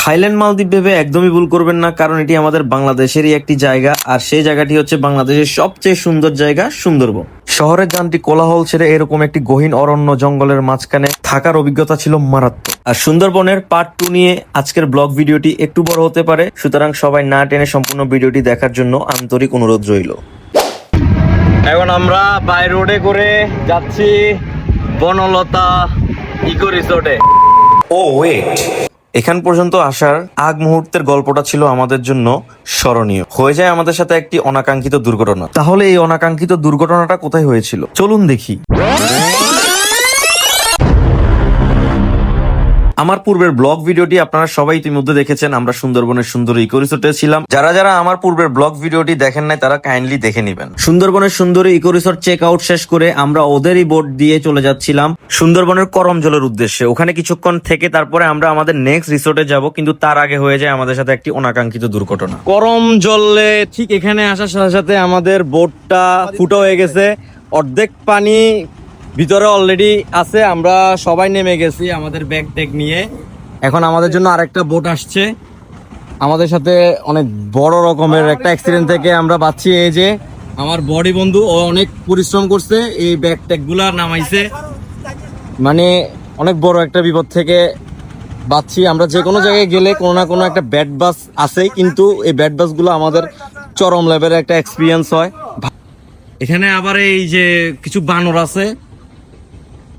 Thailand মালদ্বীপ ভেবে একদমই ভুল করবেন না, কারণ এটি আমাদের বাংলাদেশেরই একটি জায়গা, আর সেই জায়গাটি হচ্ছে বাংলাদেশের সবচেয়ে সুন্দর জায়গা সুন্দরবন। শহরের যান্ত্রিক কোলাহল ছেড়ে এরকম একটি গহীন অরণ্য জঙ্গলের মাঝখানে থাকার অভিজ্ঞতা ছিল মারাত্মক। আর সুন্দরবনের পার্ট 2 নিয়ে আজকের ব্লগ ভিডিওটি একটু বড় হতে পারে, সুতরাং সবাই না টেনে সম্পূর্ণ ভিডিওটি দেখার জন্য আন্তরিক অনুরোধ রইল। এখন আমরা বাই রোডে করে যাচ্ছি বনলতা ইকো রিসোর্টে। ও ওয়েট, এখান পর্যন্ত আসার আগ মুহূর্তের গল্পটা ছিল আমাদের জন্য স্মরণীয়। হয়ে যায় আমাদের সাথে একটি অনাকাঙ্ক্ষিত দুর্ঘটনা। তাহলে এই অনাকাঙ্ক্ষিত দুর্ঘটনাটা কোথায় হয়েছিল চলুন দেখি। আমার পূর্বের ব্লগ ভিডিওটি আপনারা সবাই ইতিমধ্যে দেখেছেন। আমরা সুন্দরবনের সুন্দর ইকো রিসোর্টে ছিলাম। যারা যারা আমার পূর্বের ব্লগ ভিডিওটি দেখেন নাই তারা কাইন্ডলি দেখে নেবেন। সুন্দরবনের সুন্দর ইকো রিসোর্ট চেক আউট শেষ করে আমরা ওদেরই বোট দিয়ে চলে যাচ্ছিলাম সুন্দরবনের করমজলের উদ্দেশ্যে। ওখানে কিছুক্ষণ থেকে তারপরে আমরা আমাদের নেক্সট রিসোর্টে যাব, কিন্তু তার আগে হয়ে যায় আমাদের সাথে একটি অনাকাঙ্ক্ষিত দুর্ঘটনা। করমজলে ঠিক এখানে আসার সাথে সাথে আমাদের বোটটা ফুটো হয়ে গেছে, অর্ধেক পানি ভিতরে অলরেডি আছে। আমরা সবাই নেমে গেছি আমাদের ব্যাগ ট্যাগ নিয়ে। এখন আমাদের জন্য আরেকটা বোট আসছে। আমাদের সাথে অনেক বড় রকমের একটা অ্যাক্সিডেন্ট থেকে আমরা বাঁচছি। এই যে আমার বডি বন্ধু, ও অনেক পরিশ্রম করছে, এই ব্যাগ ট্যাগ গুলা নামাইছে, মানে অনেক বড় একটা বিপদ থেকে বাঁচছি। আমরা যে কোনো জায়গায় গেলে কোনো না কোনো একটা ব্যাড বাস আছে, কিন্তু এই ব্যাড বাস গুলো আমাদের চরম লেভেলের একটা এক্সপিরিয়েন্স হয়। এখানে আবার এই যে কিছু বানর আছে,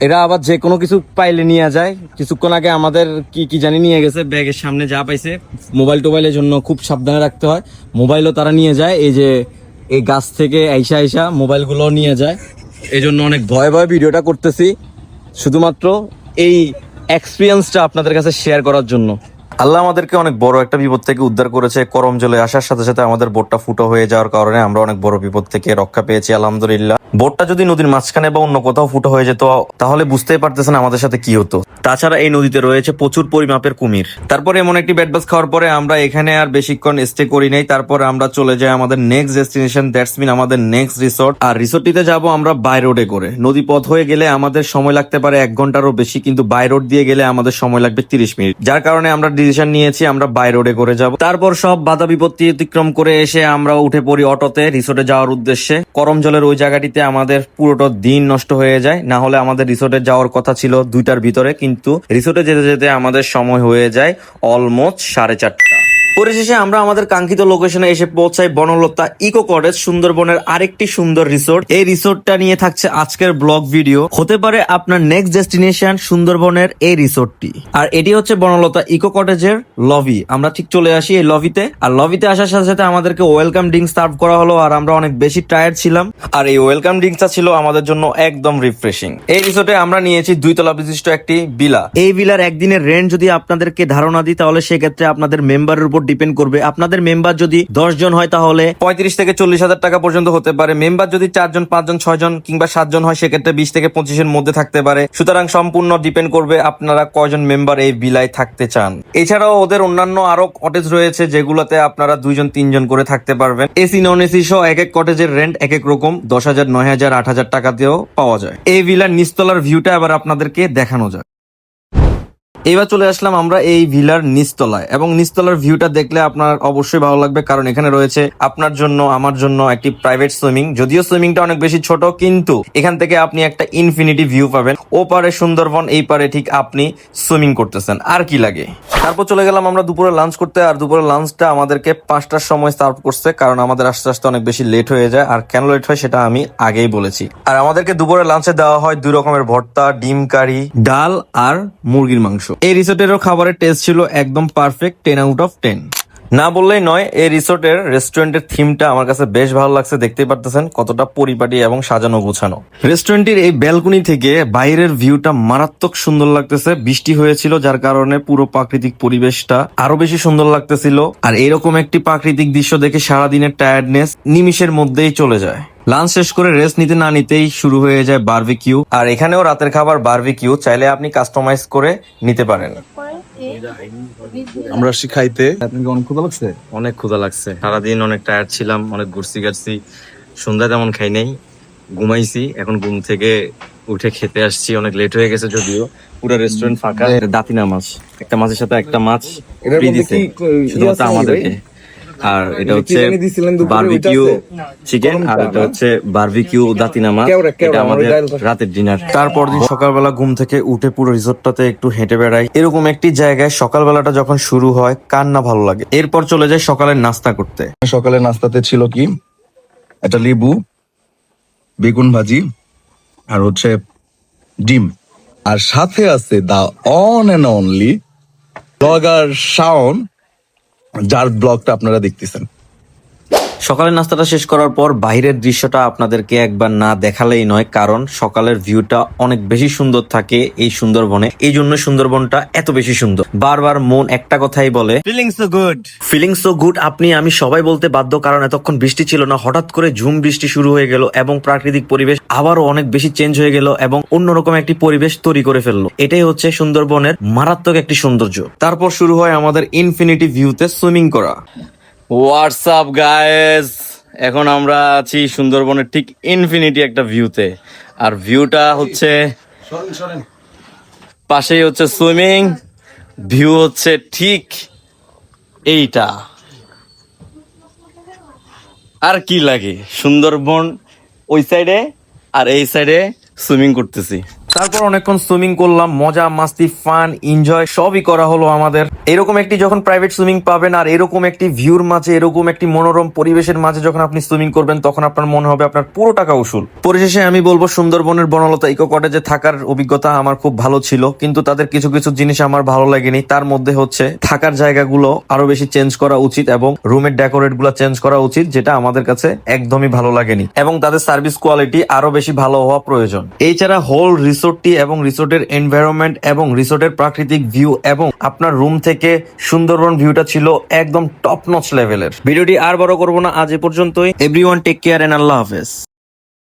এরা আবার যে কোনো কিছু পাইলে নিয়ে যায়। কিছুক্ষণ আগে আমাদের কি জানি নিয়ে গেছে, ব্যাগের সামনে যা পাইছে। মোবাইল টোবাইলের জন্য খুব সাবধানে রাখতে হয়। মোবাইলও তারা নিয়ে যায়, এই যে এই গাছ থেকে আইসা মোবাইলগুলো নিয়ে যায়। এই জন্য অনেক ভয়ে ভয়ে ভিডিওটা করতেছি, শুধুমাত্র এই এক্সপিরিয়েন্সটা আপনাদের কাছে শেয়ার করার জন্য। আল্লাহ আমাদেরকে অনেক বড় একটা বিপদ থেকে উদ্ধার করেছে। করমজলে আসার সাথে সাথে আমাদের বোটটা ফুটো হয়ে যাওয়ার কারণে আমরা অনেক বড় বিপদ থেকে রক্ষা পেয়েছি, আলহামদুলিল্লাহ। বোটটা যদি নদীর মাঝখানে বা অন্য কোথাও ফুটো হয়ে যেত তাহলে বুঝতেই পারতেছেন আমাদের সাথে কি হতো। তাছাড়া এই নদীতে রয়েছে প্রচুর পরিমাপের কুমির। তারপরে এমন একটি ব্যাড বাস খাওয়ার পরে আমরা এখানে আর বেশিক্ষণ স্টে করি নাই। তারপরে আমরা চলে যাই আমাদের নেক্সট ডেস্টিনেশন, দ্যাটস মিন আমাদের নেক্সট রিসোর্ট। আর রিসোর্টটিতে যাব আমরা বাই রোডে করে। নদী পথ হয়ে গেলে আমাদের সময় লাগতে পারে 1 ঘন্টারও বেশি, কিন্তু বাই রোড দিয়ে গেলে আমাদের সময় লাগবে 30 মিনিট। যার কারণে আমরা ডিসিশন নিয়েছি আমরা বাই রোডে করে যাব। তারপর সব বাধা বিপত্তি অতিক্রম করে এসে আমরা উঠে পড়ি অটোতে রিসোর্টে যাওয়ার উদ্দেশ্যে। করমজলের ওই জায়গাটিতে আমাদের পুরোটা দিন নষ্ট হয়ে যায়। না হলে আমাদের রিসোর্টে যাওয়ার কথা ছিল 2টার ভিতরে, কিন্তু রিসোর্টে যেতে যেতে আমাদের সময় হয়ে যায় অলমোস্ট 4:30। পরিশেষে আমরা আমাদের কাঙ্ক্ষিত লোকেশনে এসে পৌঁছাই, বনলতা ইকো কটেজ, সুন্দরবনের আরেকটি সুন্দর রিসোর্ট। এই রিসোর্টটা নিয়ে থাকছে আজকের ব্লগ ভিডিও। হতে পারে আপনার নেক্সট ডেস্টিনেশন সুন্দরবনের এই রিসোর্টটি। আর এটি হচ্ছে বনলতা ইকো কটেজের লবি। আমরা ঠিক চলে আসি এই লবিতে। আর লবিতে আসার সাথে সাথে আমাদেরকে ওয়েলকাম ড্রিঙ্কস সার্ভ করা হলো, আর আমরা অনেক বেশি টায়ার্ড ছিলাম। আর এই ওয়েলকাম ড্রিঙ্কসটা ছিল আমাদের জন্য একদম রিফ্রেশিং। এই রিসোর্টে আমরা নিয়েছি 2 তলা বিশিষ্ট একটি ভিলা। এই ভিলার একদিনের রেন্ট যদি আপনাদেরকে ধারণা দিই তাহলে সেক্ষেত্রে আপনাদের মেম্বারের উপর ডিপেন্ড করবে। আপনাদের মেম্বার যদি 10 জন হয় তাহলে 35 থেকে 40 হাজার টাকা পর্যন্ত হতে পারে। মেম্বার যদি 4 জন, 5 জন, 6 জন কিংবা 7 জন হয় সেক্ষেত্রে 20 থেকে 25-এর মধ্যে থাকতে পারে। সুতরাং সম্পূর্ণ ডিপেন্ড করবে আপনারা কয়জন মেম্বার এই ভিলায় থাকতে চান। এছাড়াও ওদের অন্যান্য আরো কটেজ রয়েছে যেগুলোতে আপনারা 2 জন 3 জন করে থাকতে পারবেন। এসি নন এসি সহ এক এক কটেজের রেন্ট এক এক রকম, 10,000, 9,000, 8,000 টাকাতেও পাওয়া যায়। এই ভিলার নিচতলার ভিউটা আবার আপনাদেরকে দেখানো যায়। এবার চলে আসলাম আমরা এই ভিলার নিচতলায়, এবং নিচতলার ভিউটা দেখলে আপনার অবশ্যই ভালো লাগবে, কারণ এখানে রয়েছে আপনার জন্য আমার জন্য একটি প্রাইভেট সুইমিং। যদিও সুইমিংটা অনেক বেশি ছোট, কিন্তু এখান থেকে আপনি একটা ইনফিনিটি ভিউ পাবেন। ও পারে সুন্দরবন, এই পারে ঠিক আপনি সুইমিং করতেছেন, আর কি লাগে। তারপর চলে গেলাম আমরা দুপুরে লাঞ্চ করতে। আর দুপুরে লাঞ্চটা আমাদেরকে 5টার সময় সার্ভ করছে, কারণ আমাদের আস্তে আস্তে অনেক বেশি লেট হয়ে যায়। আর কেন লেট হয় সেটা আমি আগেই বলেছি। আর আমাদেরকে দুপুরে লাঞ্চে দেওয়া হয় 2 রকমের ভর্তা, ডিম কারি, ডাল আর মুরগির মাংস। এই রিসোর্টেরও খাবারের টেস্ট ছিল একদম পারফেক্ট, 10 আউট অফ 10। না বললেই নয়, এই রিসোর্টের রেস্টুরেন্টের থিমটা আমার কাছে বেশ ভালো লাগছে। দেখতেই পারতেছেন কতটা পরিপাটি এবং সাজানো গোছানো। রেস্টুরেন্টের এই ব্যালকনি থেকে বাইরের ভিউটা মারাত্মক সুন্দর লাগতেছে। বৃষ্টি হয়েছিল যার কারণে পুরো প্রাকৃতিক পরিবেশটা আরো বেশি সুন্দর লাগতেছিল। আর এরকম একটি প্রাকৃতিক দৃশ্য দেখে সারাদিনের টায়ার্ডনেস নিমিষের মধ্যেই চলে যায়। লাঞ্চ শেষ করে রেস্ট নিতে না নিতেই শুরু হয়ে যায় বারবিকিউ। আর এখানেও রাতের খাবার বারবিকিউ, চাইলে আপনি কাস্টমাইজ করে নিতে পারেন। আমরা আসছি খাইতে। আপনাকে অনেক ক্ষুধা লাগছে? অনেক ক্ষুধা লাগছে, সারাদিন অনেক টায়ার্ড ছিলাম, অনেক ঘুরছি গাড়ছি। সন্ধ্যা তেমন খাই নাই, ঘুমাইছি। এখন ঘুম থেকে উঠে খেতে আসছি, অনেক লেট হয়ে গেছে যদিও, পুরো রেস্টুরেন্ট ফাঁকা। দাতিনা মাছ, একটা মাছের সাথে একটা মাছ এটার ফ্রি মধ্যে দিছে কি শুধুমাত্র আছে আমাদেরকে। ভাই? আর এটা এটা কি হচ্ছে জানি দিছিলেন দুপুরে, বারবিকিউ ওইটা আছে? চিকেন, আর এটা হচ্ছে বারবিকিউ দাতিনা মাছ। কেওড়া, এটা আমার আমাদের ডাল পাশে। রাতের ডিনার। তারপর দিন সকালবেলা ঘুম থেকে উঠে পুরো রিসোর্টটাতে একটু হেঁটে বেড়াই। এরকম একটি জায়গায় সকালবেলাটা যখন শুরু হয় কার না ভালো লাগে। এরপর চলে যায় সকালের নাস্তা করতে। সকালে নাস্তাতে ছিল কি, একটা লেবু, বেগুন ভাজি, আর হচ্ছে ডিম, আর সাথে আছে the one and only blogger Shaon, যার ব্লগটা আপনারা দেখতেছেন। সকালের নাস্তাটা শেষ করার পর বাইরের দৃশ্যটা আপনাদেরকে একবার না দেখালেই নয়, কারণ সকালের ভিউটা অনেক বেশি সুন্দর থাকে এই সুন্দরবনে। এই জন্য সুন্দরবনটা এত বেশি সুন্দর। বারবার মন একটা কথাই বলে, feeling so good, feeling so good. আমি সবাই বলতে বাধ্য, কারণ এতক্ষণ বৃষ্টি ছিল না, হঠাৎ করে ঝুম বৃষ্টি শুরু হয়ে গেল এবং প্রাকৃতিক পরিবেশ আবারও অনেক বেশি চেঞ্জ হয়ে গেল এবং অন্যরকম একটি পরিবেশ তৈরি করে ফেললো। এটাই হচ্ছে সুন্দরবনের মারাত্মক একটি সৌন্দর্য। তারপর শুরু হয় আমাদের ইনফিনিটি ভিউতে সুইমিং করা। হোয়াটসঅ্যাপ গাইস, এখন আমরা আছি সুন্দরবনের ঠিক ইনফিনিটি একটা ভিউতে, আর ভিউটা হচ্ছে পাশেই হচ্ছে সুইমিং, ভিউ হচ্ছে ঠিক এইটা। আর কি লাগে, সুন্দরবন ওই সাইডে আর এই সাইডে সুইমিং করতেছি। তারপর অনেকক্ষণ সুইমিং করলাম, মজা মাস্তি ফান এনজয় সবই করা হলো আমাদের। এরকম একটি যখন প্রাইভেট সুইমিং পাবেন আর এরকম একটি ভিউর মাঝে, এরকম একটি মনোরম পরিবেশের মাঝে যখন আপনি সুইমিং করবেন, তখন আপনার মনে হবে আপনার পুরো টাকা উসুল। পরিশেষে আমি বলবো সুন্দরবনের বনলতা ইকো কটেজে থাকার অভিজ্ঞতা আমার খুব ভালো ছিল, কিন্তু তাদের কিছু কিছু জিনিস আমার ভালো লাগেনি। তার মধ্যে হচ্ছে থাকার জায়গাগুলো আরো বেশি চেঞ্জ করা উচিত এবং রুমের ডেকোরেট গুলো চেঞ্জ করা উচিত, যেটা আমাদের কাছে একদমই ভালো লাগেনি, এবং তাদের সার্ভিস কোয়ালিটি আরো বেশি ভালো হওয়া প্রয়োজন। এছাড়া হোল রিসোর্টটি এবং রিসোর্টের এনভায়রনমেন্ট এবং রিসোর্টের প্রাকৃতিক ভিউ এবং আপনার রুম থেকে সুন্দরবন ভিউটা ছিল একদম টপ নচ লেভেলের। ভিডিওটি আর বড় করবো না, আজ এ পর্যন্তই। এভরিওয়ান টেক কেয়ার এন্ড আল্লাহ হাফেজ।